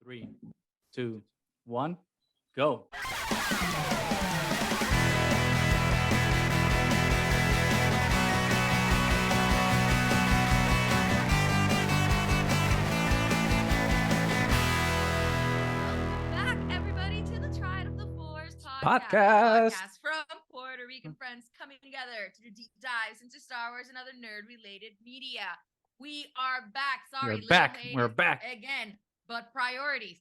Three, two, one, go. Back, everybody, to the Triad of the Fours Podcast. podcast from Puerto Rican friends coming together to do deep dives into Star Wars and other nerd-related media. We are back. Sorry, We're back. little We're hiatus back. again, but priorities.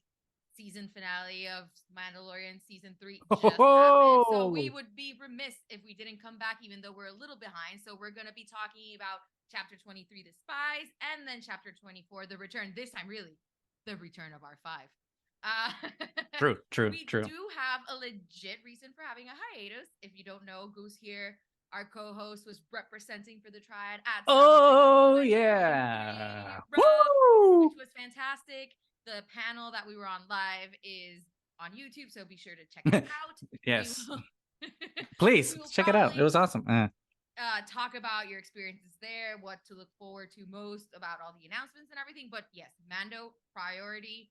Season finale of Mandalorian season 3 Ho, just ho, happened, so ho. we would be remiss if we didn't come back, even though we're a little behind. So we're gonna be talking about Chapter 23, The Spies, and then Chapter 24, The Return. This time, really, the return of our five. True. We do have a legit reason for having a hiatus. If you don't know, Goose here, our co-host, was representing for the Triad at Oh, Celebration yeah. 2023, Woo! which was fantastic. The panel that we were on live is on YouTube, so be sure to check it out. Yes. We will- Please we will check it out. probably, It was awesome. talk about your experiences there, what to look forward to most about all the announcements and everything. But yes, Mando priority.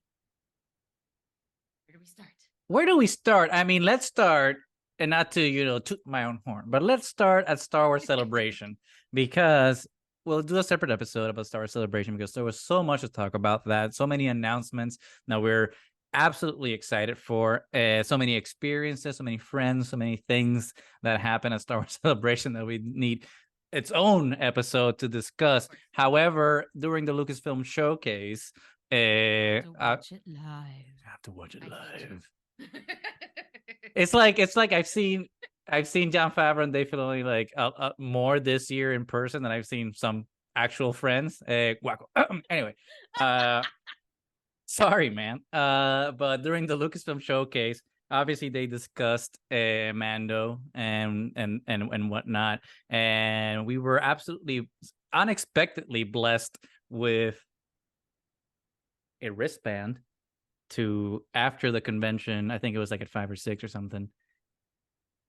Where do we start? Where do we start? I mean, let's start, and not to, toot my own horn, but let's start at Star Wars Celebration because we'll do a separate episode about Star Wars Celebration because there was so much to talk about that, so many announcements that we're absolutely excited for, so many experiences, so many friends, so many things that happen at Star Wars Celebration that we need its own episode to discuss. However, during the Lucasfilm showcase, Watch it live. I have to watch it I hate live. you. It's like I've seen John Favreau and Dave Filoni like more this year in person than I've seen some actual friends. Guaco. Anyway, sorry, man. But during the Lucasfilm showcase, obviously they discussed Mando and whatnot, and we were absolutely unexpectedly blessed with a wristband to, after the convention, I think it was like at 5 or 6 or something,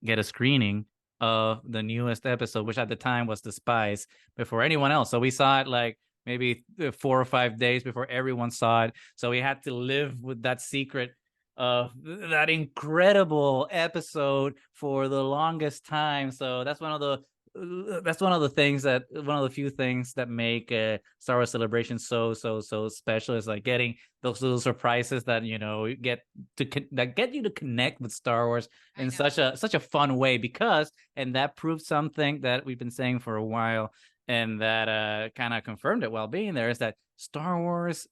get a screening of the newest episode, which at the time was The Spies, before anyone else. So we saw it like maybe 4 or 5 days before everyone saw it. So we had to live with that secret of that incredible episode for the longest time. So that's one of the few things that make Star Wars Celebration so special, is like getting those little surprises that get you to connect with Star Wars in such a fun way, because, and that proved something that we've been saying for a while, and that kind of confirmed it while being there, is that Star Wars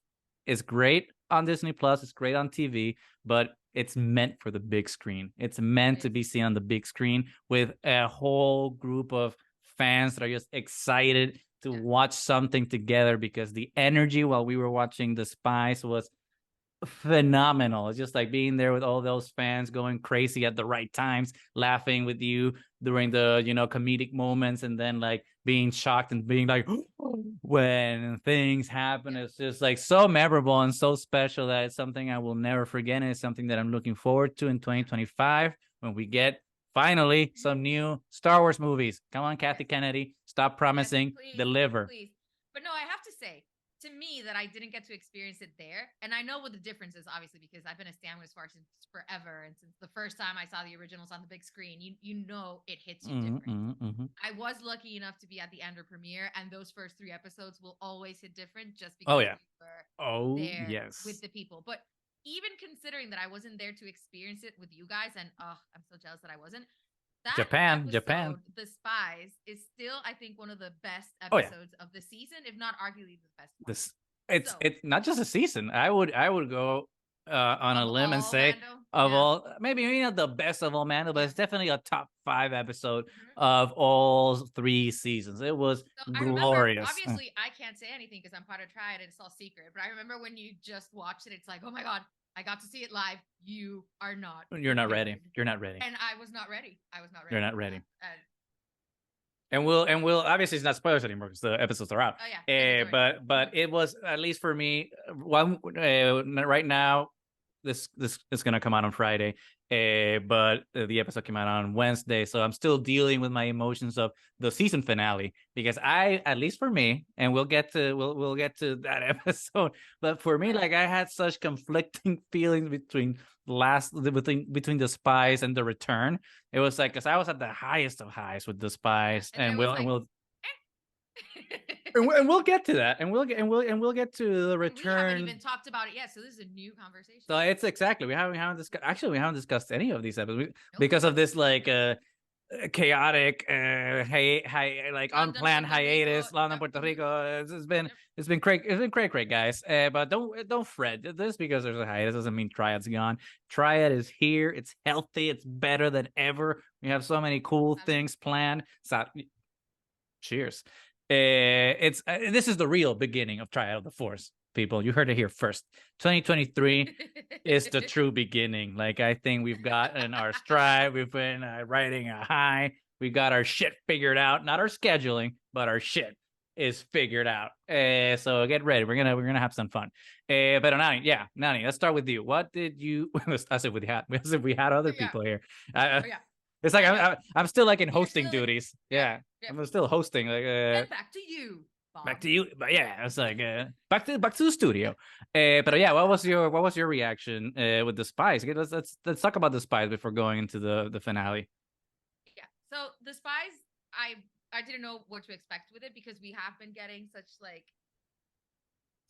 is great on Disney Plus, it's great on TV, but it's meant for the big screen. It's meant to be seen on the big screen with a whole group of fans that are just excited to watch something together, because the energy while we were watching The Spies was phenomenal. It's just like being there with all those fans going crazy at the right times, laughing with you during the comedic moments, and then like being shocked and being like when things happen. It's just like so memorable and so special that it's something I will never forget, and it's something that I'm looking forward to in 2025 when we get finally some new Star Wars movies. Come on, Kathy Kennedy, stop promising, please, deliver. Please. But no, I have to say, to me, that I didn't get to experience it there, and I know what the difference is, obviously, because I've been a Star Wars fan since forever, and since the first time I saw the originals on the big screen, you know it hits you different. I was lucky enough to be at the Andor premiere, and those first 3 episodes will always hit different, just because we were there with the people. But even considering that I wasn't there to experience it with you guys, and I'm so jealous that I wasn't. That Japan, The Spies, is still, I think, one of the best episodes of the season, if not arguably the best one. It's not just a season. I would go on a limb and say all, maybe not the best of all Mando, but it's definitely a top 5 episode of all 3 seasons. It was glorious. Obviously, I can't say anything because I'm part of Triad and it's all secret. But I remember when you just watched it, it's like, oh my god, I got to see it live. You are not. You're not ready. You're not ready. And I was not ready. You're not ready. And we'll obviously, it's not spoilers anymore because the episodes are out. Oh yeah. But it was, at least for me, one right now, this is gonna come out on Friday, but the episode came out on Wednesday, so I'm still dealing with my emotions of the season finale because at least for me, and we'll get to that episode, but for me, like I had such conflicting feelings between the Spies and the Return. It was like because I was at the highest of highs with the Spies, and we'll and we'll get to that, and we'll get to the Return. We haven't even talked about it yet, so this is a new conversation. So it's exactly we haven't discussed any of these episodes because of this like chaotic like unplanned hiatus. London, Puerto Rico. It's been great, guys. But don't fret. This because there's a hiatus doesn't mean Triad's gone. Triad is here. It's healthy. It's better than ever. We have so many cool things planned. So, cheers. This is the real beginning of Triad of the Force, people. You heard it here first. 2023 is the true beginning. Like I think we've gotten our stride. We've been riding a high. We got our shit figured out. Not our scheduling, but our shit is figured out. So get ready. We're gonna have some fun. But Nani, let's start with you. What did you? As if we had other people here. It's like I'm still like in hosting duties. Yeah. I'm still hosting. Like and back to you. Bob. Back to you. But yeah, it's like back to the studio. But yeah, what was your reaction with the Spies? Okay, let's talk about the Spies before going into the finale. Yeah. So the Spies, I didn't know what to expect with it because we have been getting such like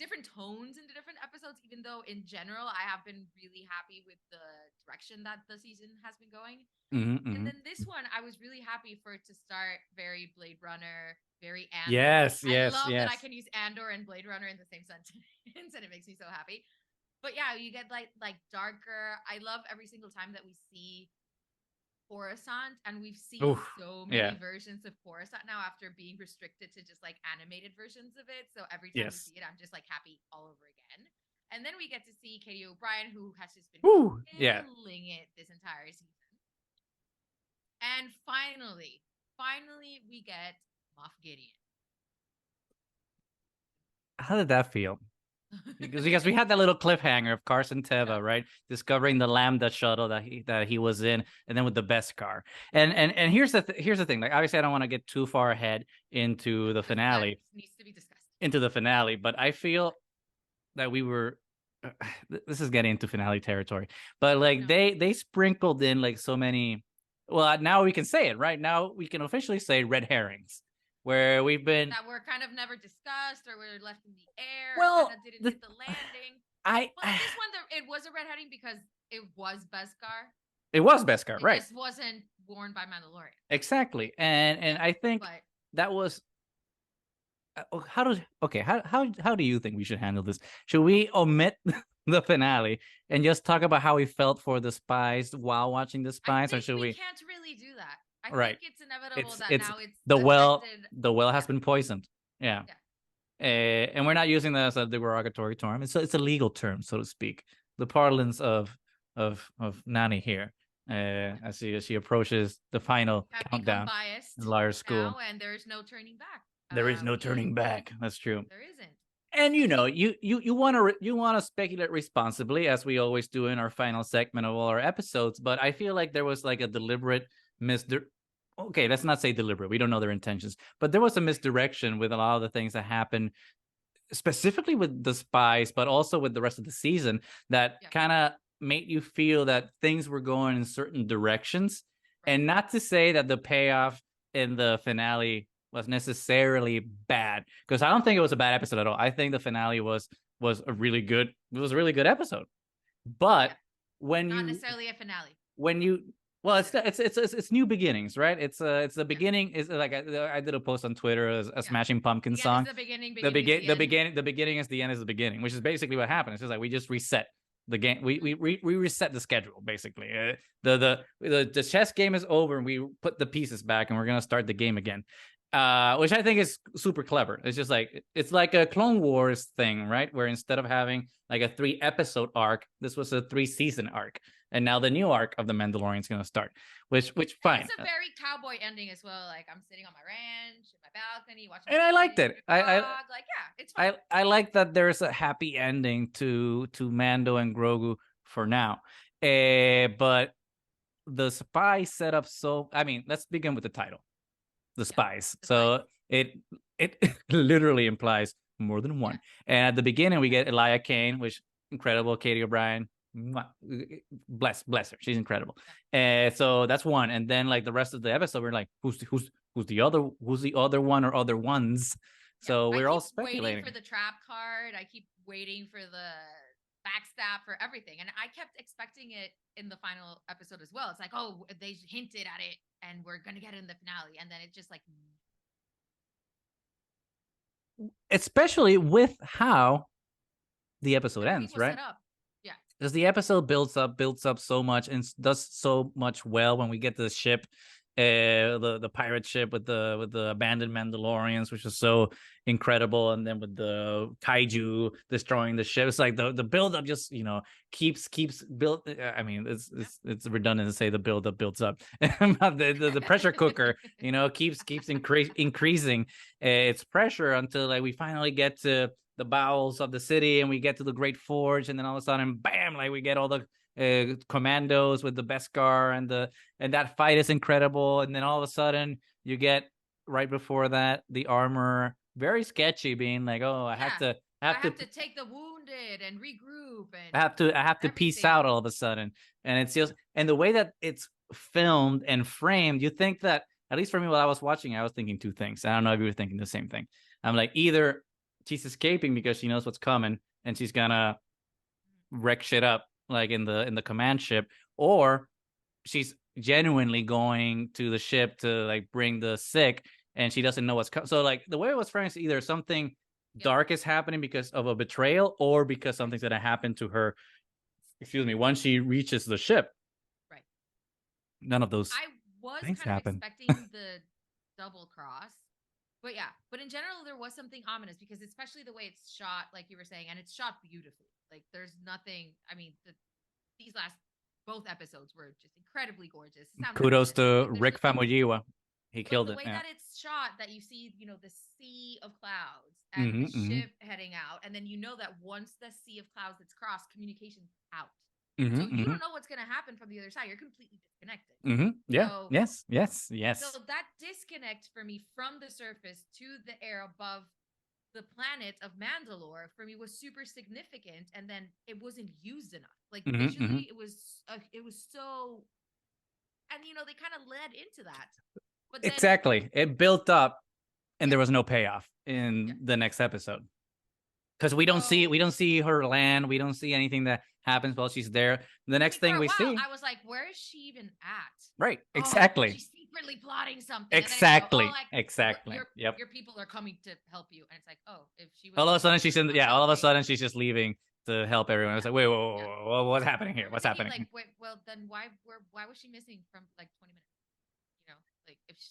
different tones in the different episodes, even though in general I have been really happy with the direction that the season has been going. And then this one, I was really happy for it to start very Blade Runner, very Andor. Yes. I love that I can use Andor and Blade Runner in the same sentence, and it makes me so happy. But yeah, you get like darker. I love every single time that we see Coruscant, and we've seen so many versions of Coruscant now after being restricted to just like animated versions of it. So every time we see it, I'm just like happy all over again. And then we get to see Katie O'Brien, who has just been killing it this entire season. And finally, we get Moff Gideon. How did that feel? Because we had that little cliffhanger of Carson Teva, right, discovering the Lambda shuttle that he was in, and then with the Beskar. And here's the thing. Like obviously, I don't want to get too far ahead into the finale. Needs to be discussed. Into the finale, but I feel that we were. This is getting into finale territory, but like they sprinkled in like so many. Well, now we can say it, right? Now we can officially say red herrings, where we've been that were kind of never discussed or were left in the air. Well, or kind of didn't hit the landing. This one, it was a red herring because it was Beskar. It was Beskar, right? It just wasn't worn by Mandalorian. Exactly, and I think that was. How do you think we should handle this? Should we omit the finale and just talk about how we felt for the Spies while watching the Spies, or should we? We can't really do that. I think it's inevitable that now it's the well has been poisoned. Yeah. And we're not using that as a derogatory term. It's a legal term, so to speak. The parlance of Nani here, as she approaches the final countdown in lawyer school, now, and there's no turning back. There is no turning back. That's true. There isn't. And you want to speculate responsibly, as we always do in our final segment of all our episodes. But I feel like there was like a deliberate okay, let's not say deliberate. We don't know their intentions, but there was a misdirection with a lot of the things that happened, specifically with the Spies, but also with the rest of the season that kind of made you feel that things were going in certain directions. And not to say that the payoff in the finale was necessarily bad, because I don't think it was a bad episode at all. I think the finale was a really good episode. But when not necessarily a finale. Well, it's new beginnings, right? It's the beginning. Is like I did a post on Twitter as a Smashing Pumpkins song. The beginning is the end is the beginning, which is basically what happened. It's just like we just reset the game. We reset the schedule basically. The chess game is over, and we put the pieces back, and we're gonna start the game again. Which I think is super clever. It's just like it's like a Clone Wars thing, right? Where instead of having like a 3-episode arc, this was a 3-season arc. And now the new arc of the Mandalorian is going to start, which fine. It's a very cowboy ending as well. Like I'm sitting on my ranch, in my balcony, watching. And I liked it. It's fine. I like that there's a happy ending to Mando and Grogu for now. But the spy setup. So I mean, let's begin with the title, the spies. The Spies. So it literally implies more than one. And at the beginning, we get Elia Kane, which incredible. Katie O'Brien, bless her, she's incredible. So that's one. And then like the rest of the episode, we're like, who's the other one or other ones? So we're all speculating. Waiting for the trap card. I keep waiting for the backstab for everything, and I kept expecting it in the final episode as well. It's like, oh, they hinted at it, and we're gonna get it in the finale, and then it just like, especially with how the episode ends, right? Yeah, because the episode builds up so much and does so much well when we get the ship, the pirate ship with the abandoned Mandalorians, which is so incredible, and then with the kaiju destroying the ship. It's like the build up just keeps build. I mean, it's redundant to say the build up builds up. the pressure cooker keeps increasing its pressure until like we finally get to the bowels of the city and we get to the Great Forge, and then all of a sudden, bam! Like we get all the commandos with the Beskar, and that fight is incredible. And then all of a sudden, you get right before that the armor, very sketchy, being like, "Oh, I have to take the wounded and regroup, and I have to peace out all of a sudden." And it's just, and the way that it's filmed and framed, you think that, at least for me, while I was watching, I was thinking two things. I don't know if you were thinking the same thing. I'm like, either she's escaping because she knows what's coming and she's gonna wreck shit up like in the command ship, or she's genuinely going to the ship to like bring the sick and she doesn't know what's coming. So like the way it was framed is either something dark is happening because of a betrayal, or because something's gonna happen to her, once she reaches the ship. Right. None of those I was things kind happen. of expecting the double cross. But yeah, but in general, there was something ominous because especially the way it's shot, like you were saying, and it's shot beautifully. Like there's nothing. I mean, these last both episodes were just incredibly gorgeous. Kudos to Rick Famuyiwa. He killed it. The way that it's shot, that you see, the sea of clouds and Mhm, the ship heading out, and then that once the sea of clouds that's crossed, communication's out. So you don't know what's going to happen from the other side. You're completely disconnected. Yeah. So, Yes. So that disconnect for me from the surface to the air above the planet of Mandalore for me was super significant, and then it wasn't used enough. Like visually, it was so, and they kind of led into that. But then, exactly, it built up, and there was no payoff in the next episode. Because we don't see her land. We don't see anything that happens while she's there. The next thing we see, I was like, where is she even at? Right. Exactly. She's secretly plotting something. Exactly. Exactly. Yep. Your people are coming to help you, and it's like, oh, if she was all of a sudden she's in. Yeah. All of a sudden she's just leaving to help everyone. It's like, wait, whoa, what's happening here? What's happening? Like, wait, well, then why was she missing from like 20 minutes? Like if she,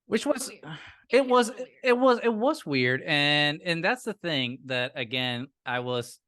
which was it was weird, and that's the thing that again I was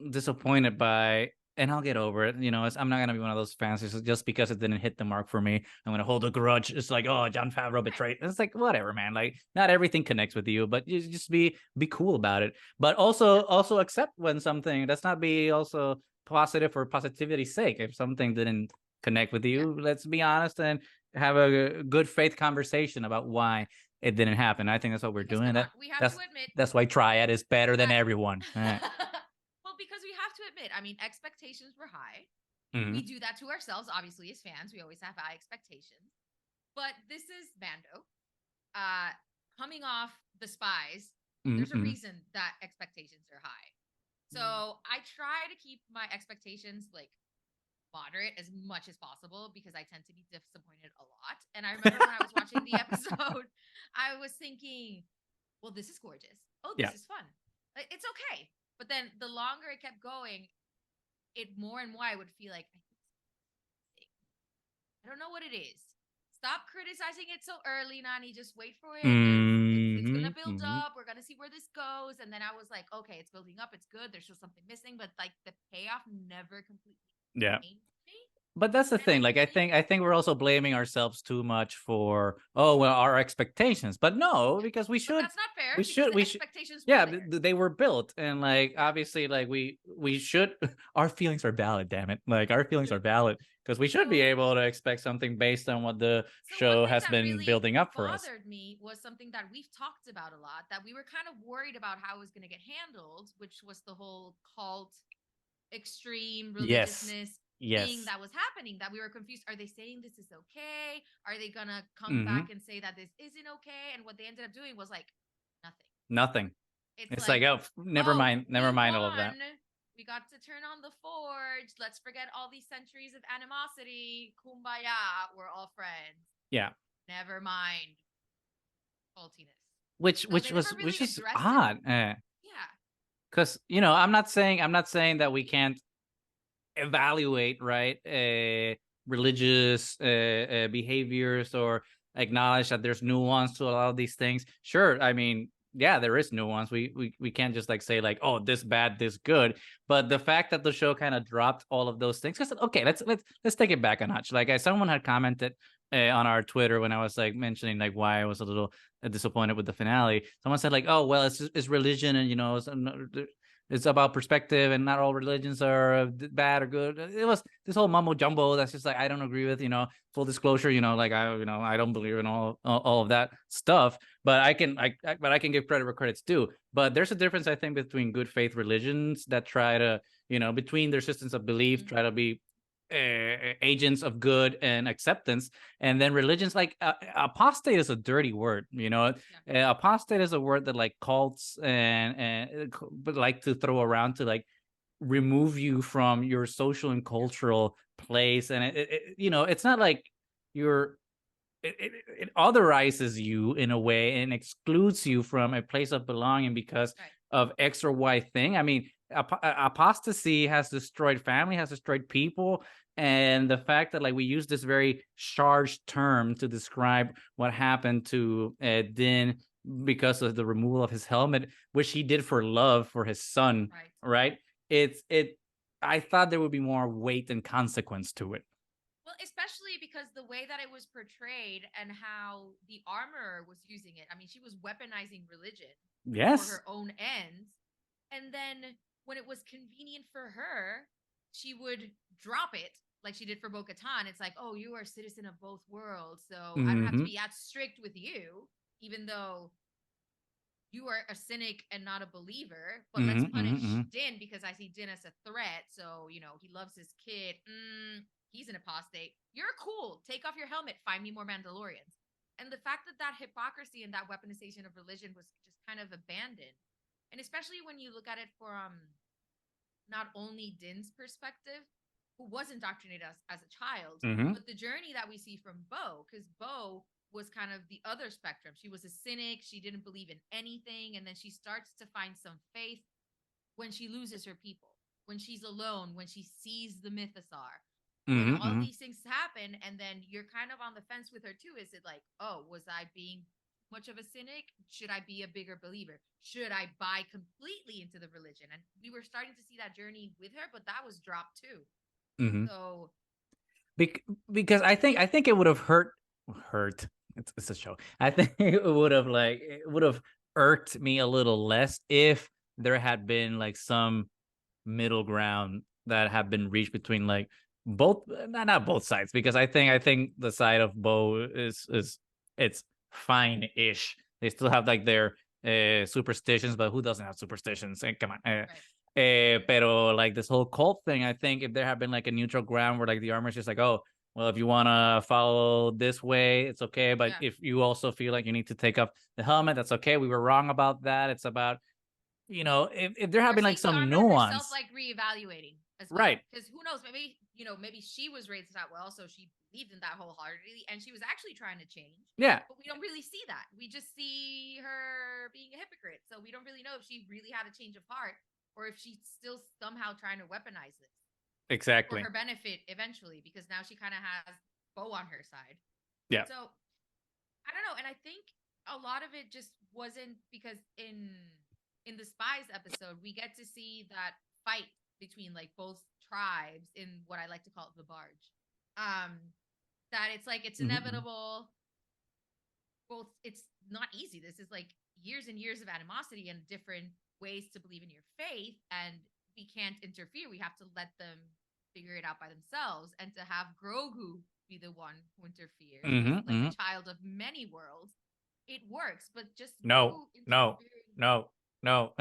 disappointed by, and I'll get over it. I'm not gonna be one of those fans just because it didn't hit the mark for me. I'm gonna hold a grudge. It's like, oh, Jon Favreau betrayed. It's like, whatever, man. Like, not everything connects with you, but you just be cool about it. But also accept when something, let's not be also positive for positivity's sake. If something didn't connect with you, let's be honest and have a good faith conversation about why it didn't happen. I think that's what we're doing. We have to admit that's why Triad is better than everyone. Well, because we have to admit, I mean, expectations were high. We do that to ourselves, obviously, as fans. We always have high expectations. But this is Mando. Coming off the Spies, there's a reason that expectations are high. So I try to keep my expectations like moderate as much as possible because I tend to be disappointed a lot. And I remember when I was watching the episode, I was thinking, well, this is gorgeous. Oh, this is fun. It's okay. But then the longer it kept going, it more and more I would feel like, I don't know what it is. Stop criticizing it so early, Nani. Just wait for it. It's going to build up. We're going to see where this goes. And then I was like, okay, it's building up. It's good. There's still something missing. But like the payoff never completely came to me. But that's the And thing. Like, I think we're also blaming ourselves too much for, oh well, our expectations. But no, yeah, because but that's not fair we because should, the we should. expectations were Yeah, there. they were built, and like Yeah. obviously, like we should. Our feelings are valid. Damn it! Like our feelings are valid because we should be So able to expect something based on what the So one show thing has that been really building up for us. bothered me was something that we've talked about a lot that we were kind of worried about how it was going to get handled, which was the whole cult extreme Yes, religiousness thing yes. that was happening that we were confused. Are they saying this is okay? Are they going to come Hmm. back and say that this isn't okay? And what they ended up doing was like nothing. Nothing. It's It's like, like, oh, oh, never we mind all of that. won. We got to turn on the forge. Let's forget all these centuries of animosity. Kumbaya. We're all friends. Yeah, Never mind faultiness. which So they never really which is addressed it. odd. Yeah. Because I'm not saying that we can't evaluate, right, religious behaviors or acknowledge that there's nuance to a lot of these things. Sure, I mean, yeah, there is nuance. We can't just like say like, oh, this bad, this good. But the fact that the show kind of dropped all of those things, because okay, let's take it back a notch. Like, someone had commented on our Twitter when I was like mentioning like why I was a little disappointed with the finale. Someone said like, oh well, it's religion, and it's about perspective, and not all religions are bad or good. It was this whole mumbo jumbo that's just like I don't agree with. Full disclosure, like I don't believe in all of that stuff. But I can give credit where credit's due. But there's a difference, I think, between good faith religions that try to, between their systems of belief, Mm-hmm. try to be agents of good and acceptance, and then religions like apostate is a dirty word. Yeah. Apostate is a word that like cults and but like to throw around to like remove you from your social and Yeah. cultural place, and it's not like you're it otherizes you in a way and excludes you from a place of belonging because Right. of X or Y thing. I mean, apostasy has destroyed family, has destroyed people, and the fact that like we use this very charged term to describe what happened to Din because of the removal of his helmet, which he did for love for his son, Right. right? It. I thought there would be more weight and consequence to it. Well, especially because the way that it was portrayed and how the armorer was using it. I mean, she was weaponizing religion for Yes. her own ends. And then when it was convenient for her, she would drop it like she did for Bo Katan. It's like, oh, you are a citizen of both worlds. So I don't have to Mm-hmm. be as strict with you, even though you are a cynic and not a believer, but let's Mm-hmm. punish Mm-hmm. Din because I see Din as a threat. So, he loves his kid. He's an apostate. You're cool. Take off your helmet. Find me more Mandalorians. And the fact that that hypocrisy and that weaponization of religion was just kind of abandoned. And especially when you look at it from not only Din's perspective, who was indoctrinated as a child, Mm-hmm. but the journey that we see from Bo, because Bo was kind of the other spectrum. She was a cynic. She didn't believe in anything. And then she starts to find some faith when she loses her people, when she's alone, when she sees the mythosaur, when Mm-hmm. all Mm-hmm. these things happen. And then you're kind of on the fence with her too. Is it like, oh, was I being much of a cynic? Should I be a bigger believer? Should I buy completely into the religion? And we were starting to see that journey with her, but that was dropped too. Mm-hmm. So Because I think it would have hurt. It's a show. I think it would have irked me a little less if there had been like some middle ground that have been reached between like both, not both sides, because I think the side of Bo is it's fine-ish. They still have like their superstitions, but who doesn't have superstitions? Come on. right. Pero like this whole cult thing, I think if there had been like a neutral ground where like the armor is just like, oh, well, if you want to follow this way, it's okay. But Yeah. if you also feel like you need to take off the helmet, that's okay. We were wrong about that. It's about, if there had We're been like seeing the some armor herself nuance, like reevaluating as well. right? Because who knows, maybe she was raised that well, so she believed in that wholeheartedly, and she was actually trying to change. Yeah, But we don't really see that. We just see her being a hypocrite. So we don't really know if she really had a change of heart or if she's still somehow trying to weaponize this for exactly. her benefit eventually, because now she kind of has Bo on her side. Yeah. So I don't know. And I think a lot of it just wasn't because in the Spies episode, we get to see that fight between like both tribes in what I like to call the barge. that it's like it's Mhm. inevitable. Both it's not easy. This is like years and years of animosity and different ways to believe in your faith, and we can't interfere. We have to let them figure it out by themselves, and to have Grogu be the one who interferes as Mhm. like a Mhm. child of many worlds, it works. But just No, Grogu no, interfering. no, no.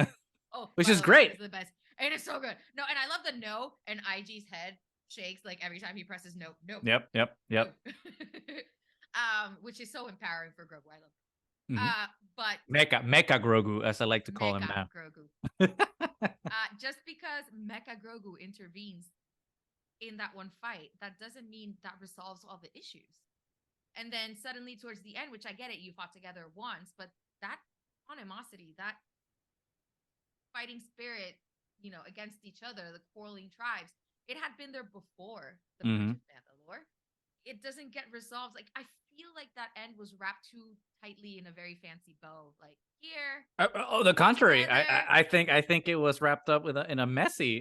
Oh, Which by is the way, it great. is the best. It is so good. No, and I love the no, and IG's head shakes like every time he presses no, no, Yep, yep, no. yep. Which is so empowering for Grogu. I love it. Mhm. But Mecha Grogu, as I like to call him Mecha now. Grogu. Just because Mecha Grogu intervenes in that one fight, that doesn't mean that resolves all the issues. And then suddenly towards the end, which I get it, you fought together once, but that animosity, that fighting spirit, against each other, the quarreling tribes, it had been there before the Bridge Mhm. of Mandalore. It doesn't get resolved. Like I feel like that end was wrapped too tightly in a very fancy bow. Like here, Oh, the we're contrary. together. I think it was wrapped up in a messy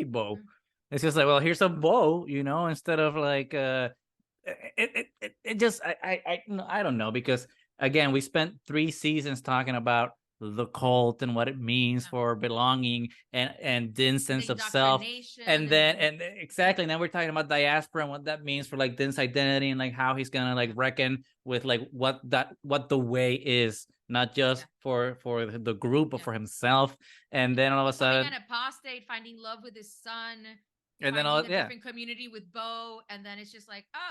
bow. Mm, It's just like, well, here's a bow, instead of like it just I don't know, because again, we spent 3 seasons talking about the cult and what it means yeah. for belonging and Din's And the sense of self, indoctrination and and then and exactly now we're talking about diaspora and what that means for like Din's identity, and like how he's gonna like yeah, reckon with like what the way is, not just yeah, for the group but yeah, for himself. And yeah. then all of a Becoming sudden, an apostate, finding love with his son, and then finding all, a yeah. different community with Bo, and then it's just like, oh,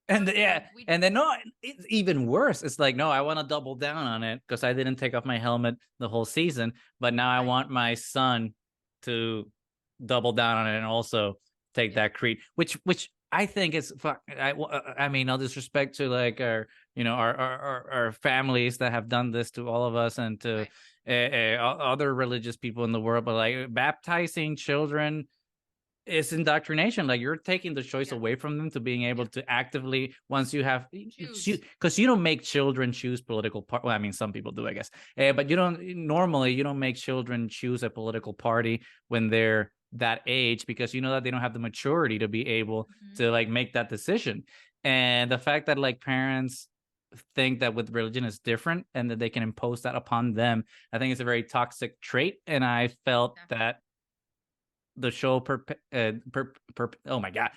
And yeah, okay, we and then no, it's even worse. It's like, no, I want to double down on it because I didn't take off my helmet the whole season, but now I right, want my son to double down on it and also take yeah, that creed, which I think is fuck. I mean, no disrespect to like our our families that have done this to all of us and to right, other religious people in the world, but like baptizing children, it's indoctrination. Like you're taking the choice yeah, away from them to being able yeah. to actively, once you have, Choose. because you don't make children choose political part. Well, I mean, some people do, I guess, but you don't normally, you don't make children choose a political party when they're that age, because you know that they don't have the maturity to be able Mm-hmm. to like make that decision. And the fact that like parents think that with religion is different and that they can impose that upon them, I think it's a very toxic trait. And I felt Yeah. that the show oh my god,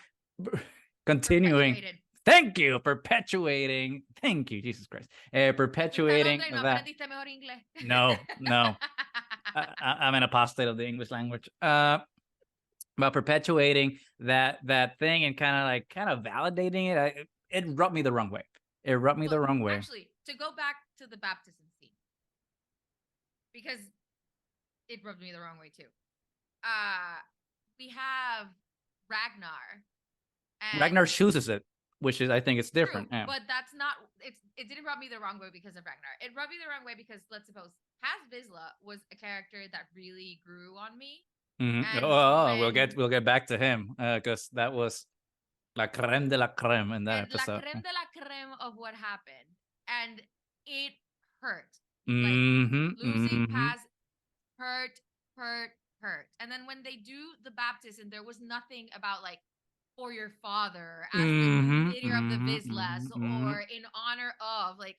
continuing, Perpetuated. thank you, perpetuating, thank you, Jesus Christ, ¿Fuiste a perpetuating Londres y no that. aprendiste mejor inglés? No, I'm an apostate of the English language. But perpetuating that thing and kind of validating it, it rubbed me the wrong way. It rubbed me Well, the wrong way. actually, to go back to the baptism scene, because it rubbed me the wrong way too. Uh we have Ragnar and Ragnar chooses it, which is, I think it's true, different. Yeah. but that's not it didn't rub me the wrong way because of Ragnar. It rubbed me the wrong way because let's suppose Paz Vizsla was a character that really grew on me. Mm-hmm. And Oh, when we'll get back to him because that was la creme de la creme in that and la episode. creme de la creme of what happened. And it hurt. Like Mm-hmm. losing Mm-hmm. Paz hurt, hurt, hurt. And then when they do the baptism, there was nothing about like for your father as the new Mm-hmm. leader of the Mm-hmm. Vizslas Mm-hmm. or in honor of like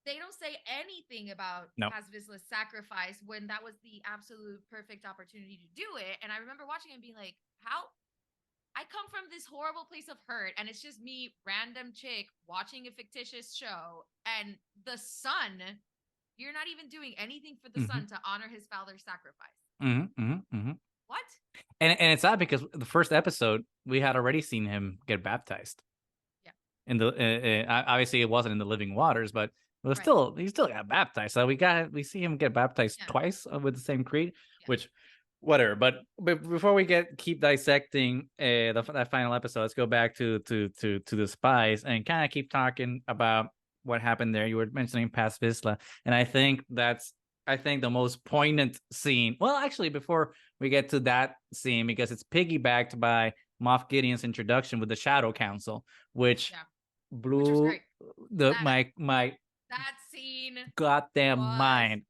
they don't say anything about No. Paz Vizsla's sacrifice when that was the absolute perfect opportunity to do it. And I remember watching it and being like, how I come from this horrible place of hurt, and it's just me, random chick, watching a fictitious show, and the son, you're not even doing anything for the Mm-hmm. son to honor his father's sacrifice. Mm-hmm. Mm-hmm. Mm-hmm. What? And it's odd because the first episode we had already seen him get baptized. Yeah. In the obviously it wasn't in the living waters, but it was Right. still, he still got baptized. So we see him get baptized Yeah. twice with the same creed, Yeah. which whatever. But before we keep dissecting that final episode, let's go back to the spies and kind of keep talking about what happened there. You were mentioning Paz Vizsla, and I think the most poignant scene. Well, actually, before we get to that scene, because it's piggybacked by Moff Gideon's introduction with the Shadow Council, which Yeah. Which was blew great. the That my that scene goddamn was mind.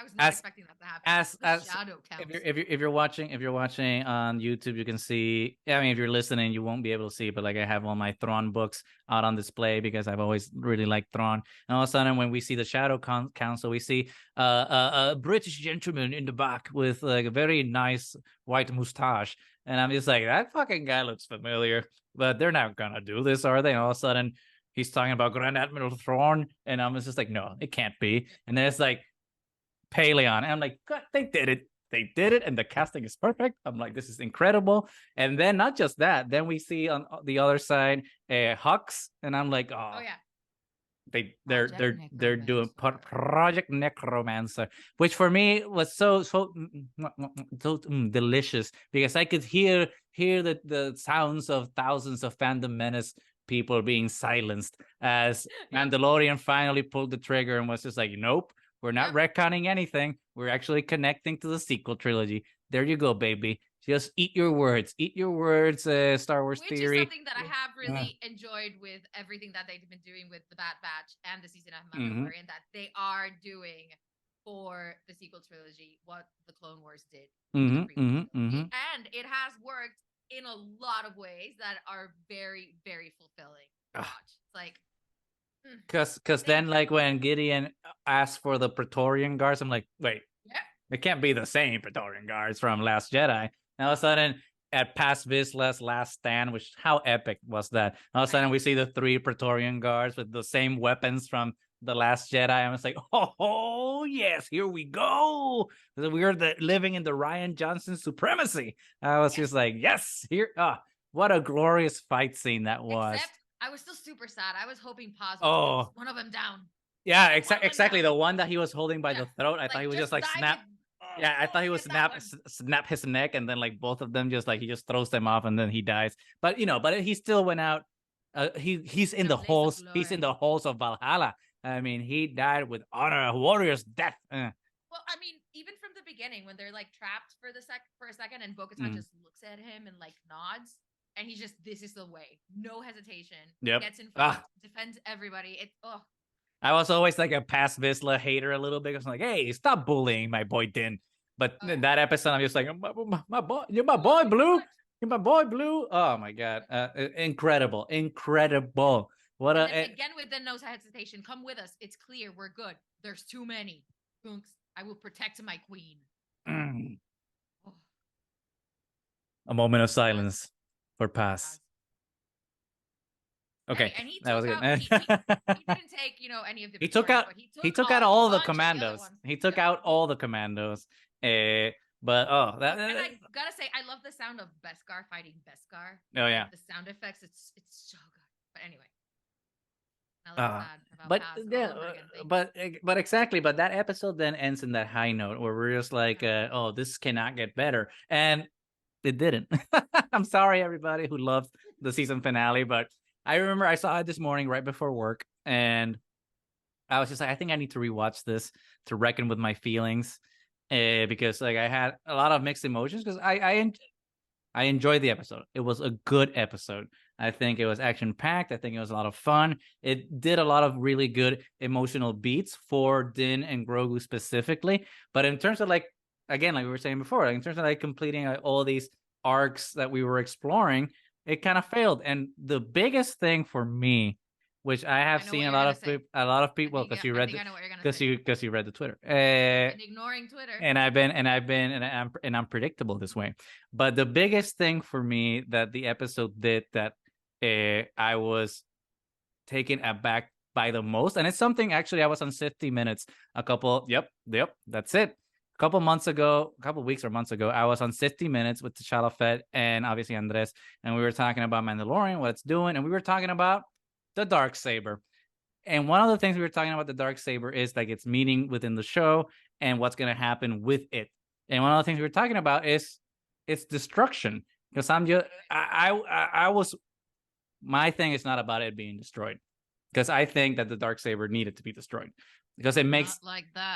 I was not expecting that to happen. As The Shadow if Council. you're watching Shadow Council. if you're watching on YouTube, you can see. I mean, if you're listening, you won't be able to see, but like I have all my Thrawn books out on display because I've always really liked Thrawn. And all of a sudden, when we see the Shadow Council, we see a British gentleman in the back with like a very nice white mustache, and I'm just like, that fucking guy looks familiar, but they're not gonna do this, are they? And all of a sudden, he's talking about Grand Admiral Thrawn, and I'm just like, no, it can't be. And then it's like Paleon. And I'm like, God, they did it. They did it, and the casting is perfect. I'm like, this is incredible. And then not just that, then we see on the other side Hux, and I'm like, oh, yeah, they're doing Project Necromancer, which for me was so delicious because I could hear the sounds of thousands of Phantom Menace people being silenced as Mandalorian finally pulled the trigger and was just like, nope, we're not retconning anything. We're actually connecting to the sequel trilogy. There you go, baby. Just eat your words. Eat your words, Star Wars Which theory. is something that I have really enjoyed with everything that they've been doing with the Bad Batch and the season of Mandalorian, that they are doing for the sequel trilogy what the Clone Wars did. And it has worked in a lot of ways that are very, very fulfilling to watch. It's like, because then like when Gideon asked for the Praetorian Guards, I'm like, wait, it can't be the same Praetorian Guards from Last Jedi. And all of a sudden, at Paz Vizsla's last stand, which how epic was that? All of a sudden, we see the 3 Praetorian Guards with the same weapons from the Last Jedi. I was like, oh yes, here we go. We're living in the Rian Johnson supremacy. I was just like, yes, here. What a glorious fight scene that was. Except I was still super sad. I was hoping Paz was one of them down. Yeah, exactly. The one that he was holding by the throat. I thought he was just like snap. Yeah, I thought he would snap his neck, and then like both of them just like he just throws them off, and then he dies. But he still went out. He's in the halls. He's in the halls of Valhalla. I mean, he died with honor, a warrior's death. Well, I mean, even from the beginning, when they're like trapped for a second, and Bo-Katan just looks at him and like nods, and he's just, this is the way, no hesitation. Gets in front, defends everybody. It's I was always like a Paz Vizsla hater a little bit. I was like, hey, stop bullying my boy Din. But in that episode, I'm just like, my boy, you're my boy, Blue. You're my boy, Blue. Oh my God. Incredible. What again, with the no hesitation, come with us. It's clear we're good. There's too many. I will protect my queen. A moment of silence for Paz. Okay, and he that was good. He didn't take, any of the. He took out all the commandos. He took out all the commandos. But and I gotta say, I love the sound of Beskar fighting Beskar. Oh yeah, the sound effects. It's so good. But anyway. But exactly. But that episode then ends in that high note where we're just like, oh, this cannot get better, and it didn't. I'm sorry, everybody who loved the season finale, but I remember I saw it this morning right before work, and I was just like, I think I need to rewatch this to reckon with my feelings, because like I had a lot of mixed emotions because I enjoyed the episode. It was a good episode. I think it was action packed. I think it was a lot of fun. It did a lot of really good emotional beats for Din and Grogu specifically. But in terms of like, again, like we were saying before, like in terms of like completing all these arcs that we were exploring, it kind of failed. And the biggest thing for me, which I have seen a lot of people, because you read the Twitter, ignoring Twitter, and I'm predictable this way. But the biggest thing for me that the episode did that I was taken aback by the most, and it's something actually I was on 50 minutes a couple. Yep, that's it. A couple weeks or months ago, I was on 50 minutes with T'Challa Fett and obviously Andres, and we were talking about Mandalorian, what it's doing, and we were talking about the Darksaber. And one of the things we were talking about the Darksaber is like its meaning within the show and what's going to happen with it. And one of the things we were talking about is its destruction. Because my thing is not about it being destroyed. Because I think that the Darksaber needed to be destroyed. Because it makes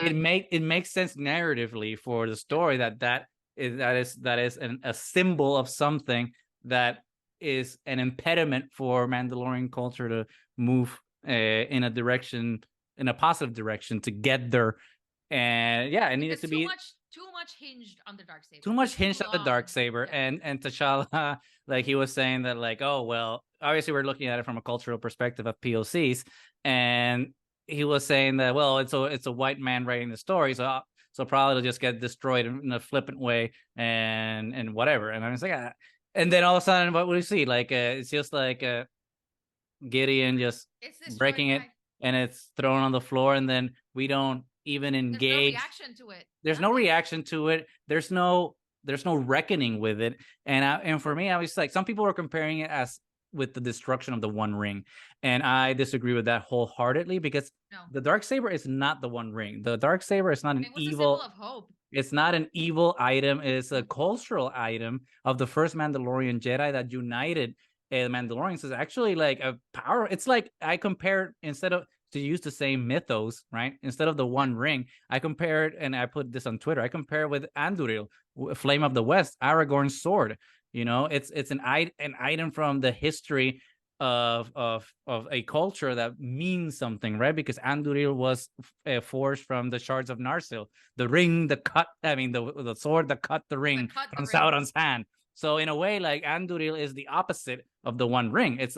it makes sense narratively for the story that is a symbol of something that is an impediment for Mandalorian culture to move in a positive direction to get their And yeah, it needed Because to be too much hinged on the dark saber. too For much too hinged on the long. dark saber. Yeah. And T'Challa, like he was saying that, like, oh well, obviously we're looking at it from a cultural perspective of POCs, and he was saying that, well, it's a white man writing the story, so probably it'll just get destroyed in a flippant way and whatever. And I was like, and then all of a sudden, what we see, like, it's just like Gideon just It's destroyed breaking it, by. and it's thrown on the floor, and then we don't even There's no engage. reaction to it. There's no Nothing. reaction to it. There's no reckoning with it. And for me, I was like, some people are comparing it as with the destruction of the One Ring, and I disagree with that wholeheartedly, because No. the dark saber is not the One Ring. The dark saber is not an It was a evil. symbol of hope. It's not an evil item. It's a cultural item of the first Mandalorian Jedi that united Mandalorians. Is actually like a power. It's like, I compared, instead of, to use the same mythos, right? Instead of the One Ring, I compared, and I put this on Twitter. I compare with Anduril, Flame of the West, Aragorn's sword. It's an item from the history of a culture that means something, right? Because Anduril was forged from the shards of Narsil, the ring, the sword that cut the ring from Sauron's hand. So in a way, like, Anduril is the opposite of the One Ring. It's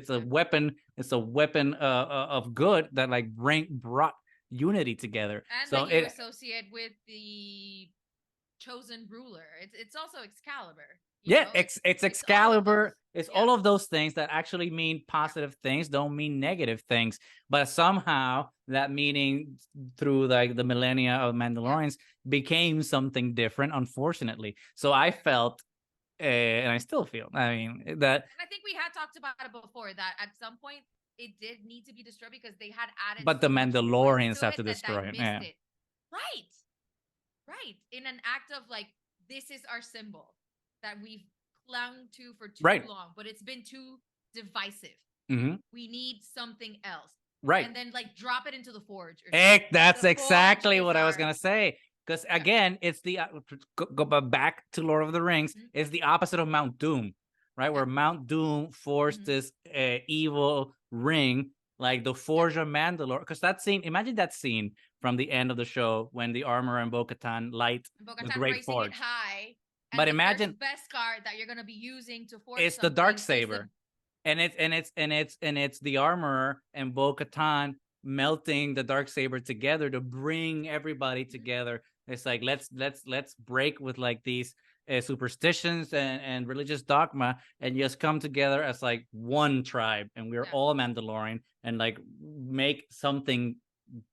a weapon. It's a weapon of good that, like, brought unity together. And so that you it associate with the chosen ruler. It's also Excalibur. Yeah, it's Excalibur. It's Yeah. all of those things that actually mean positive things, don't mean negative things. But somehow that meaning, through like the millennia of Mandalorians, became something different, unfortunately. So I felt, and I still feel, I mean, that. And I think we had talked about it before, that at some point it did need to be destroyed because they had added But the so much Mandalorians to have it to that destroy I it. missed Yeah. it. Right. Right. In an act of like, this is our symbol that we've clung to for too Right. long, but it's been too divisive. Mm-hmm. We need something else. Right. And then like drop it into the forge. That's The exactly forge what is I was gonna say. Because again, it's the go back to Lord of the Rings. It's the opposite of Mount Doom, right? Where Mount Doom forced this evil ring, like the Forge of Mandalore. Because that scene, imagine that scene from the end of the show when the armor and Bo-Katan light the Great raising Forge. it high. And But the imagine first Beskar that you're gonna be using to forge it's the dark saber, and it's the armorer and Bo-Katan melting the dark saber together to bring everybody together. It's like, let's break with like these superstitions and religious dogma, and just come together as like one tribe, and we're all Mandalorian, and like make something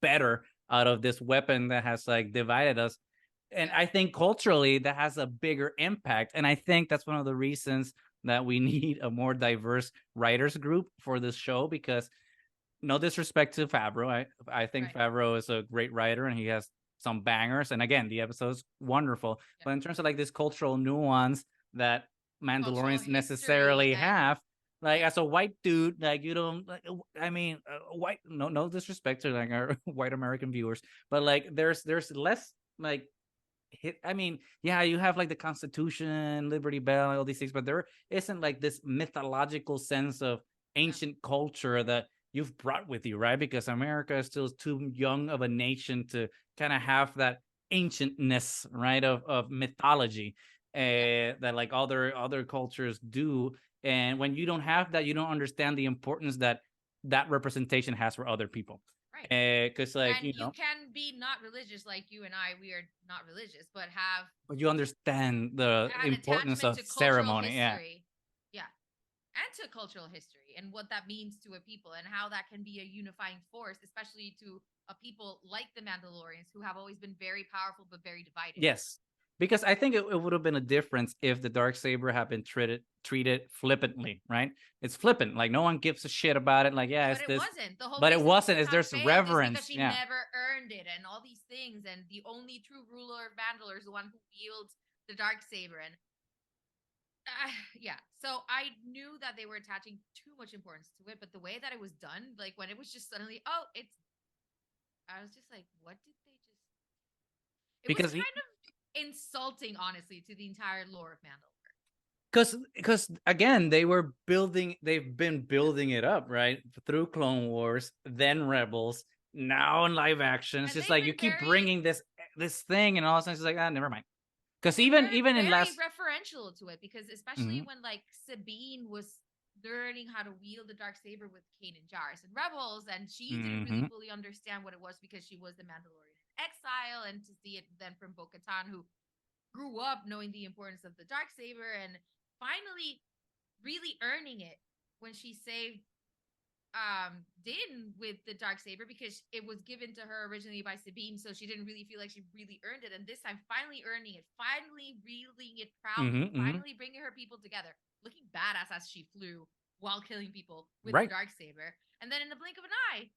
better out of this weapon that has like divided us. And I think culturally that has a bigger impact, and I think that's one of the reasons that we need a more diverse writers group for this show. Because, no disrespect to Favreau, I think Favreau is a great writer and he has some bangers, and again, the episode's wonderful. But in terms of like this cultural nuance that Mandalorians necessarily have, like, as a white dude, like, you don't, like, I mean, white, no disrespect to like our white American viewers, but like there's less like I mean, yeah, you have like the Constitution, Liberty Bell, all these things, but there isn't like this mythological sense of ancient culture that you've brought with you, right? Because America is still too young of a nation to kind of have that ancientness, right, of mythology that like other cultures do. And when you don't have that, you don't understand the importance that representation has for other people. Because like, and you can be not religious like you and I. We are not religious, but you understand the importance of ceremony. Yeah. And to cultural history and what that means to a people, and how that can be a unifying force, especially to a people like the Mandalorians, who have always been very powerful but very divided. Yes, because I think it would have been a difference if the darksaber had been treated flippantly, right? It's flippant, like no one gives a shit about it. Like, yeah, but it wasn't. The whole but it wasn't. Is there's reverence because she never earned it, and all these things, and the only true ruler of Mandalore is the one who wields the darksaber. And so I knew that they were attaching too much importance to it, but the way that it was done, like when it was just suddenly, I was just like, what did they just? It was kind of insulting, honestly, to the entire lore of Mandalore. Because again, they've been building it up, right, through Clone Wars, then Rebels, now in live action, it's And just they've like you been keep very bringing this thing, and all of a sudden it's like, never mind. Because They've even been even in very last, referential to it because especially Mhm. when like Sabine was learning how to wield the dark saber with Kanan Jarrus and Rebels, and she didn't really Mhm. fully understand what it was because she was the Mandalorian in exile, and to see it then from Bo-Katan, who grew up knowing the importance of the dark saber and finally really earning it when she saved Din with the dark saber because it was given to her originally by Sabine, so she didn't really feel like she really earned it. And this time, finally earning it, finally wielding it Mhm. proudly, Mhm. finally bringing her people together, looking badass as she flew while killing people with the Right. dark saber, and then in the blink of an eye,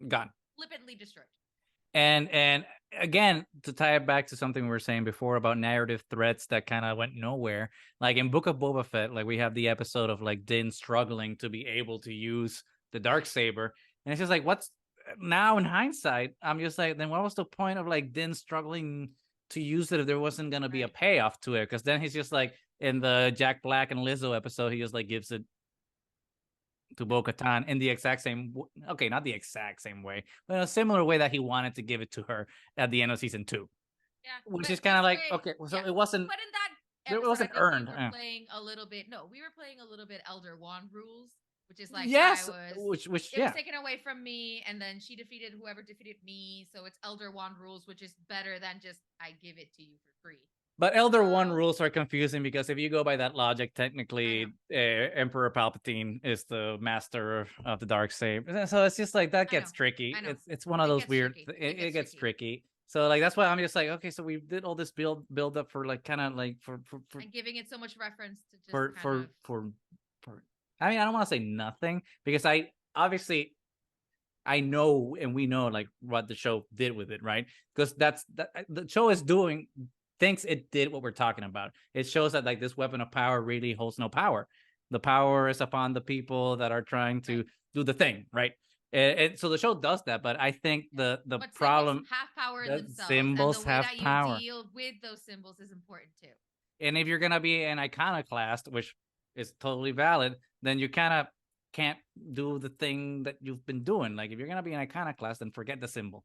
Gone. flippantly destroyed. And again, to tie it back to something we were saying before about narrative threads that kind of went nowhere, like in Book of Boba Fett, like we have the episode of like Din struggling to be able to use the dark saber, and it's just like, what's now in hindsight, I'm just like, then what was the point of like Din struggling to use it if there wasn't gonna be a Right. payoff to it? Because then he's just like in the Jack Black and Lizzo episode, he just like gives it to Bo-Katan in the exact same, okay, not the exact same way, but in a similar way that he wanted to give it to her at the end of season 2, Yeah, which but is kind this of like, way, okay, so yeah. it wasn't, But in that it episode, I wasn't think we earned. were playing a little bit. No, we were playing a little bit Elder Wand rules, which is like Yes, which it was yeah. taken away from me, and then she defeated whoever defeated me. So it's Elder Wand rules, which is better than just I give it to you for free. But Elder One So rules are confusing because if you go by that logic, I know, technically, Emperor Palpatine is the master of the dark saber. So it's just like that I know, gets tricky. I know. It's one of It those gets weird. tricky. It It gets gets tricky. tricky. So like that's why I'm just like, okay, so we did all this build up for like kind of like And giving it so much reference to just for kind for of for for I mean, I don't want to say nothing because I obviously I know and we know like what the show did with it, right? Because the show is doing thinks it did what we're talking about. It shows that like this weapon of power really holds no power. The power is upon the people that are trying right. to do the thing, right? And so the show does that, but I think Yeah. the But symbols problem have power in that themselves, and the symbols way have that you power. deal with those symbols is important too. And if you're gonna be an iconoclast, which is totally valid, then you kind of can't do the thing that you've been doing. Like if you're gonna be an iconoclast, then forget the symbol.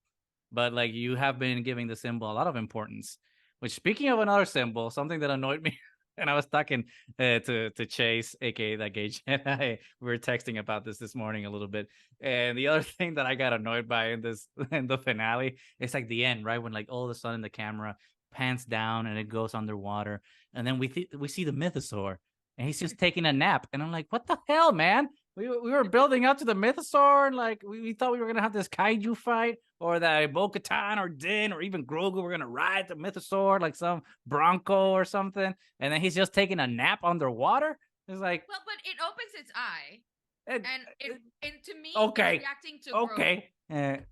But like you have been giving the symbol a lot of importance. Which, speaking of another symbol, something that annoyed me, and I was talking to Chase, aka that gay Jedi. We were texting about this morning a little bit, and the other thing that I got annoyed by in this in the finale, it's like the end, right when like all of a sudden the camera pans down and it goes underwater, and then we see the mythosaur, and he's just taking a nap, and I'm like, what the hell, man? We were building up to the mythosaur, and like we thought we were gonna have this kaiju fight, or that Bo-Katan or Din or even Grogu were gonna ride the mythosaur like some bronco or something, and then he's just taking a nap underwater. It's like, Well, but it opens its eye, it, and and to me, it's okay, reacting to Grogu. okay,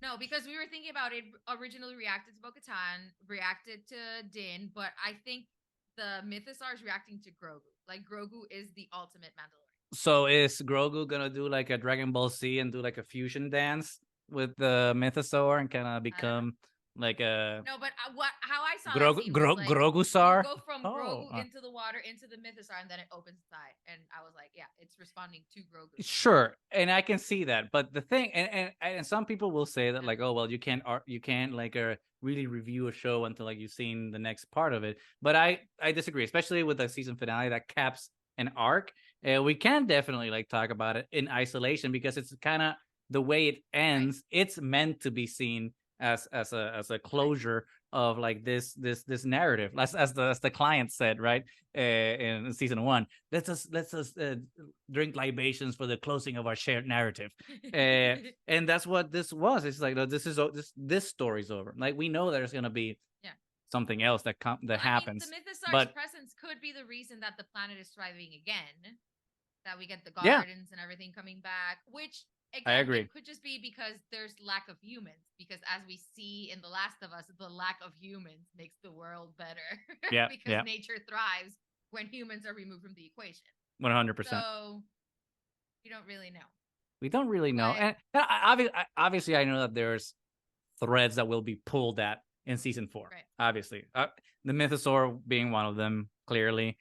No, because we were thinking about it originally reacted to Bo-Katan, reacted to Din, but I think the Mythosaur is reacting to Grogu. Like Grogu is the ultimate Mandalorian. So is Grogu gonna do like a Dragon Ball Z and do like a fusion dance with the Mythosaur and kind of I don't know. become like a No, but what how I saw that scene was like you Grogu-sar? go from Oh, Grogu into the water into the Mythosaur, and then it opens its eye, and I was like, yeah, it's responding to Grogu. sure, and I can see that. But the thing, and some people will say that Yeah. like, oh well, you can't like really review a show until like you've seen the next part of it. But I disagree, especially with the season finale that caps an arc. We can definitely like talk about it in isolation because it's kind of the way it Right. ends. It's meant to be seen as a Right. closure of like this narrative, as the client said, right, in season 1. Let's us drink libations for the closing of our shared narrative. And that's what this was. It's like, no, this story's over. Like we know there's gonna be Yeah. something else that Well, I mean, the happens, Mythosaur's but presence could be the reason that the planet is thriving again. That we get the yeah, gardens and everything coming back, which I again, agree. it could just be because there's lack of humans. Because as we see in The Last of Us, the lack of humans makes the world better Yeah, because yeah, nature thrives when humans are removed from the equation. 100%. So you don't really know. We don't really know, But and obviously I know that there's threads that will be pulled at in season 4. right. Obviously, the Mythosaur being one of them. Clearly,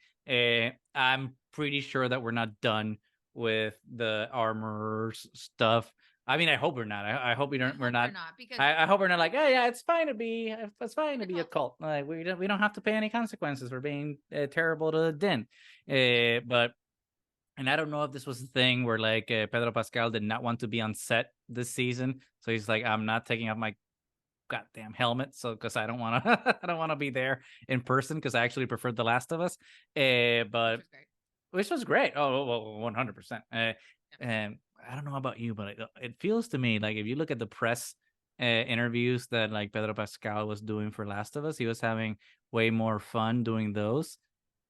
I'm pretty sure that we're not done with the armor stuff. I mean, I hope we're not. I hope we're hope not. because I hope we're not like, oh yeah, it's fine to be a cult. cult. Like we don't have to pay any consequences for being terrible to Din. But and I don't know if this was the thing where like Pedro Pascal did not want to be on set this season, so he's like, I'm not taking off my goddamn helmet, so because I don't want to, I don't want to be there in person because I actually preferred The Last of Us. But which was great. Oh, well, 100%. And I don't know about you, but it feels to me like if you look at the press interviews that like Pedro Pascal was doing for Last of Us, he was having way more fun doing those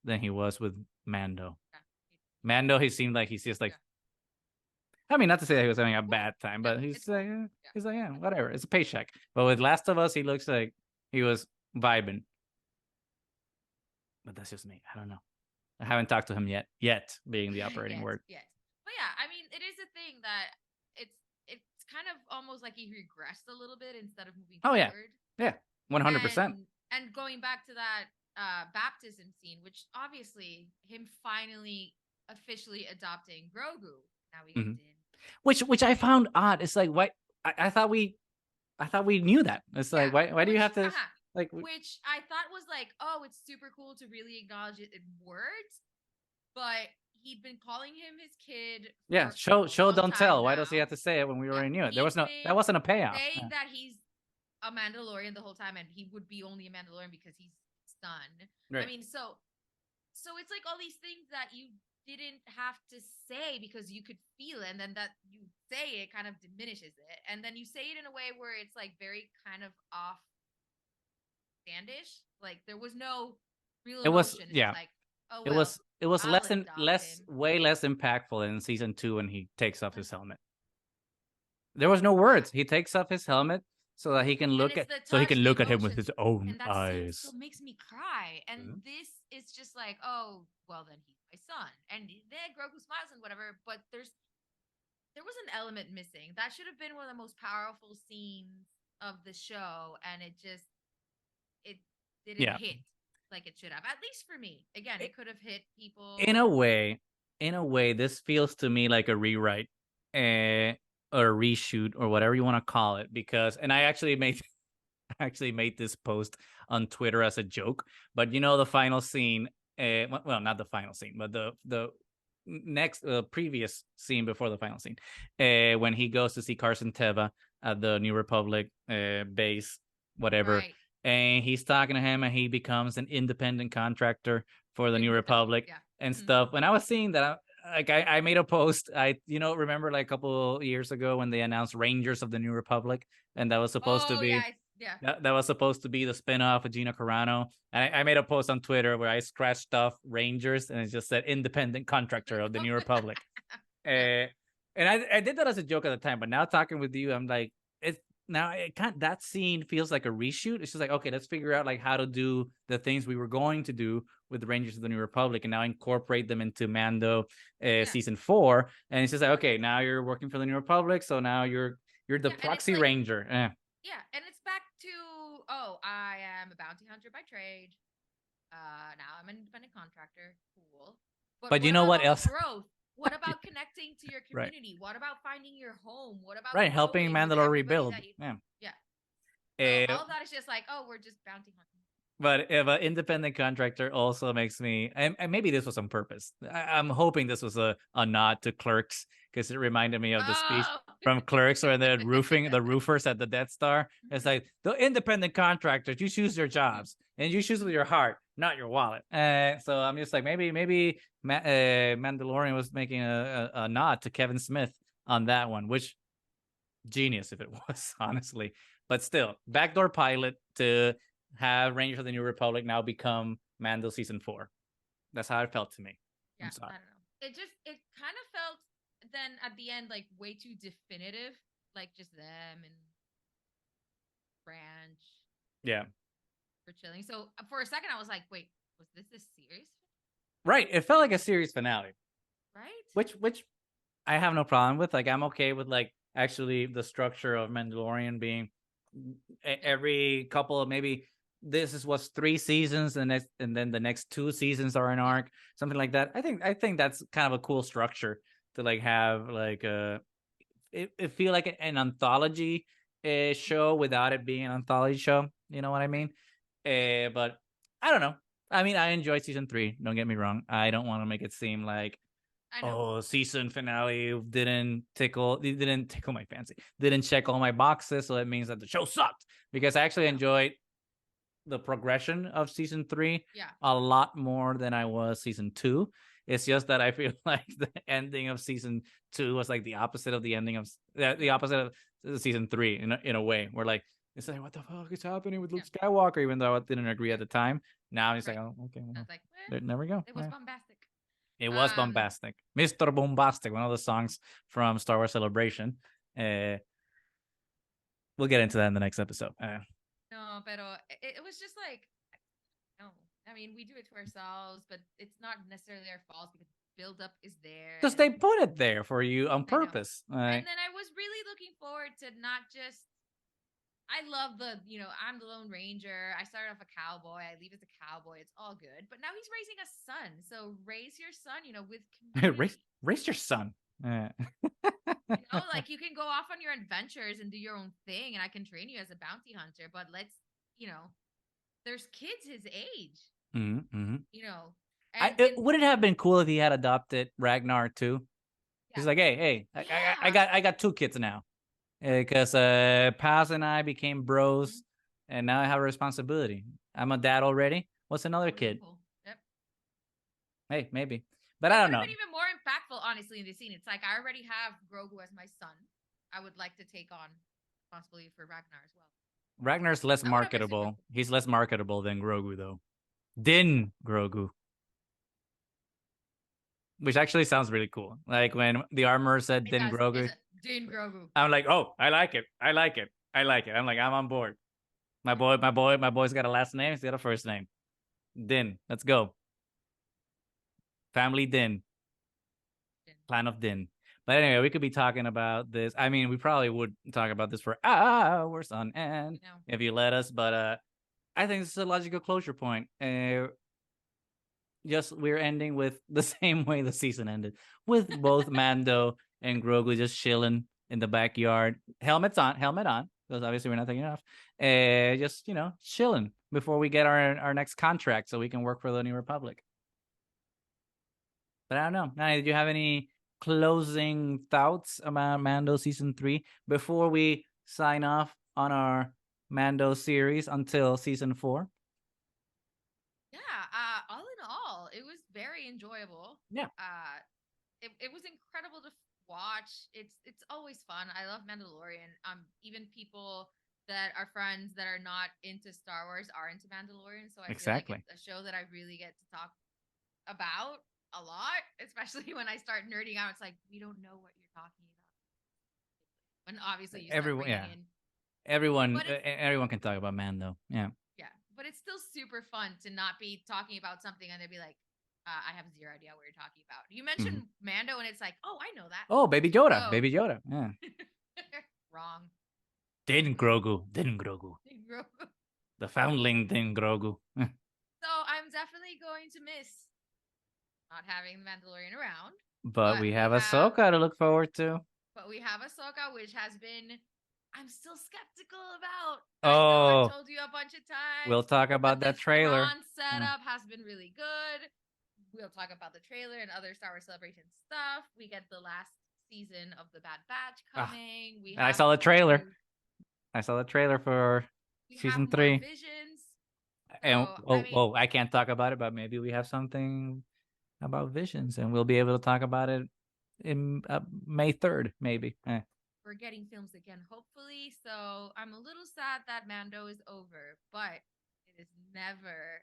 than he was with Mando. Mando, he seemed like he's just like, I mean, not to say that he was having a bad time, but he's like, yeah, whatever. It's a paycheck. But with Last of Us, he looks like he was vibing. But that's just me. I don't know. I haven't talked to him yet. Yet being the operating word. Yes. But yeah, I mean, it is a thing that it's kind of almost like he regressed a little bit instead of moving forward. Yeah, 100%. And going back to that baptism scene, which obviously him finally officially adopting Grogu. Now we get Din. Which I found odd. It's like, why? I thought we knew that. It's like, why do you have to like? Which I thought was like, oh, it's super cool to really acknowledge it in words, but he'd been calling him his kid. Yeah, show don't tell. Why does he have to say it when we already knew it? There was that wasn't a payoff. Saying that he's a Mandalorian the whole time, and he would be only a Mandalorian because he's son. Right. I mean, so it's like all these things that you didn't have to say because you could feel it, and then that you say it kind of diminishes it, and then you say it in a way where it's like very kind of off standish. Like there was no real emotion. It was like, oh well, it was way less impactful in season 2 when he takes off his helmet. There was no words. He takes off his helmet so that he can look at him with his own eyes. Still makes me cry. And this is just like, oh, well then he's my son. And then Grogu smiles and whatever, but there was an element missing. That should have been one of the most powerful scenes of the show, and it didn't hit like it should have. At least for me. Again, it could have hit people. In a way, this feels to me like a rewrite. Or a reshoot or whatever you want to call it, because and I actually made this post on Twitter as a joke, but you know the final scene, well not the final scene, but the next previous scene before the final scene, when he goes to see Carson Teva at the New Republic base, whatever, and he's talking to him and he becomes an independent contractor for the New Republic and stuff. When I was seeing that, I made a post. Remember like a couple years ago when they announced Rangers of the New Republic, and that was supposed to be that was supposed to be the spinoff of Gina Carano. And I made a post on Twitter where I scratched off Rangers and it just said independent contractor of the New Republic. And I did that as a joke at the time, but now talking with you, I'm like, that scene feels like a reshoot. It's just like, okay, let's figure out like how to do the things we were going to do with the Rangers of the New Republic and now incorporate them into Mando season 4. And it's just like, okay, now you're working for the New Republic, so now you're the proxy ranger. Yeah, and it's back to, oh, I am a bounty hunter by trade. Now I'm an independent contractor. Cool. But you know what else? Growth? What about connecting to your community? What about finding your home? What about helping Mandalore rebuild? So all of that is just like, oh, we're just bounty hunting. But if an independent contractor also makes me, and maybe this was on purpose. I'm hoping this was a nod to Clerks, because it reminded me of the speech from Clerks or the roofers at the Death Star. It's like, the independent contractors, you choose your jobs and you choose with your heart, not your wallet. So I'm just like, maybe Mandalorian was making a nod to Kevin Smith on that one, which genius if it was, honestly. But still, backdoor pilot to have Rangers of the New Republic now become Mando season 4. That's how it felt to me. Yeah, I don't know. It kind of felt then at the end like way too definitive, like just them and Branch. Yeah. For chilling. So for a second I was like, wait, was this a series? Right. It felt like a series finale. Right. Which I have no problem with. Like I'm okay with like actually the structure of Mandalorian being every couple of maybe this was 3 seasons and then the next 2 seasons are an arc, something like that. I think that's kind of a cool structure to like have like it feel like an anthology show without it being an anthology show. You know what I mean? But I don't know. I mean, I enjoyed season 3. Don't get me wrong. I don't want to make it seem like, oh, season finale didn't tickle my fancy, didn't check all my boxes, so it means that the show sucked, because I actually enjoyed the progression of season 3 a lot more than I was season 2. It's just that I feel like the ending of season 2 was like the opposite of the ending of the opposite of season 3 in a way. Where like it's like, what the fuck is happening with Luke Skywalker? Even though I didn't agree at the time, now it's like, oh, okay, well, like, there we go. It was bombastic. It was bombastic. Mr. Bombastic, one of the songs from Star Wars Celebration. We'll get into that in the next episode. No, pero it was just like, no. I mean, we do it to ourselves, but it's not necessarily our fault because buildup is there. Because they put it there for you on purpose. And then I was really looking forward to not just. I love I'm the Lone Ranger. I started off a cowboy. I leave as a cowboy. It's all good. But now he's raising a son. So raise your son, with community. raise your son. Like you can go off on your adventures and do your own thing, and I can train you as a bounty hunter. But let's, there's kids his age. Mm-hmm. Would it have been cool if he had adopted Ragnar too? He's like, hey, I got 2 kids now. Because Paz and I became bros, and now I have a responsibility. I'm a dad already. What's another kid? Cool. Yep. Hey, maybe, but I don't know. It would have been even more impactful, honestly, in the scene. It's like I already have Grogu as my son. I would like to take on responsibility for Ragnar as well. Ragnar's less marketable. He's less marketable than Grogu, though. Din Grogu. Which actually sounds really cool. Like when the armorer said Din Grogu. Din Grogu. I'm like, oh, I like it. I'm like, I'm on board. My boy's got a last name. He's got a first name. Din. Let's go. Family Din. Clan of Din. But anyway, we could be talking about this. I mean, we probably would talk about this for hours on end if you let us. But I think this is a logical closure point. Just we're ending with the same way the season ended, with both Mando and Grogu just chilling in the backyard, helmet on, because obviously we're not taking it off. Just chilling before we get our next contract, so we can work for the New Republic. But I don't know. Nani, did you have any closing thoughts about Mando season 3 before we sign off on our Mando series until season 4? Yeah, all in all, it was very enjoyable. Yeah. It was incredible to watch. It's always fun. I love Mandalorian. Even people that are friends that are not into Star Wars are into Mandalorian. So I feel like it's a show that I really get to talk about a lot, especially when I start nerding out. It's like, we don't know what you're talking about. When obviously you start bringing in. Everyone can talk about Mando. Yeah. Yeah. But it's still super fun to not be talking about something and they'd be like, I have zero idea what you're talking about. You mentioned Mando and it's like, oh, I know that. Oh, Baby Yoda. Oh. Baby Yoda. Yeah. Wrong. Din Grogu. The foundling Din Grogu. So I'm definitely going to miss not having the Mandalorian around. But we have Ahsoka to look forward to. But we have Ahsoka, which has been, I'm still skeptical about. Oh, I told you a bunch of times. We'll talk about that trailer. The setup has been really good. We'll talk about the trailer and other Star Wars Celebration stuff. We get the last season of the Bad Batch coming. I saw the trailer. For season 3. Visions. And I can't talk about it, but maybe we have something about Visions, and we'll be able to talk about it in May 3rd, maybe. We're getting films again, hopefully. So I'm a little sad that Mando is over, but it has never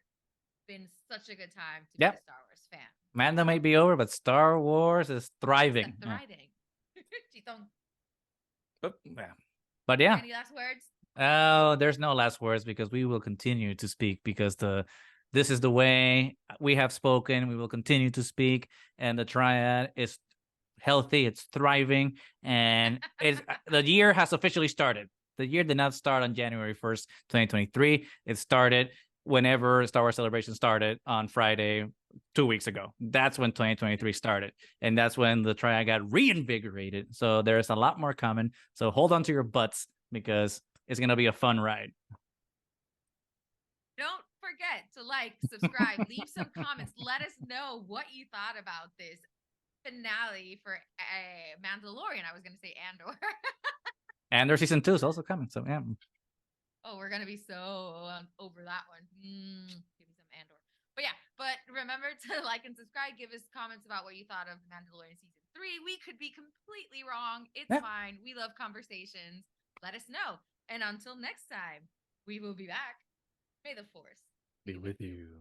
been such a good time to be a Star Wars fan. Mando may be over, but Star Wars is thriving. But yeah. Any last words? Oh, there's no last words, because we will continue to speak, because this is the way we have spoken. We will continue to speak, and the Triad is healthy, it's thriving, and the year has officially started. The year did not start on January 1st, 2023. It started whenever Star Wars Celebration started on Friday 2 weeks ago. That's when 2023 started. And that's when the Triad got reinvigorated. So there's a lot more coming. So hold on to your butts because it's going to be a fun ride. Don't forget to like, subscribe, leave some comments. Let us know what you thought about this finale for Mandalorian. I was going to say Andor. Andor season 2 is also coming. So yeah. Oh, we're gonna be so over that one. Give me some Andor. But yeah, but remember to like and subscribe. Give us comments about what you thought of Mandalorian season 3. We could be completely wrong. It's fine. We love conversations. Let us know. And until next time, we will be back. May the Force be with you.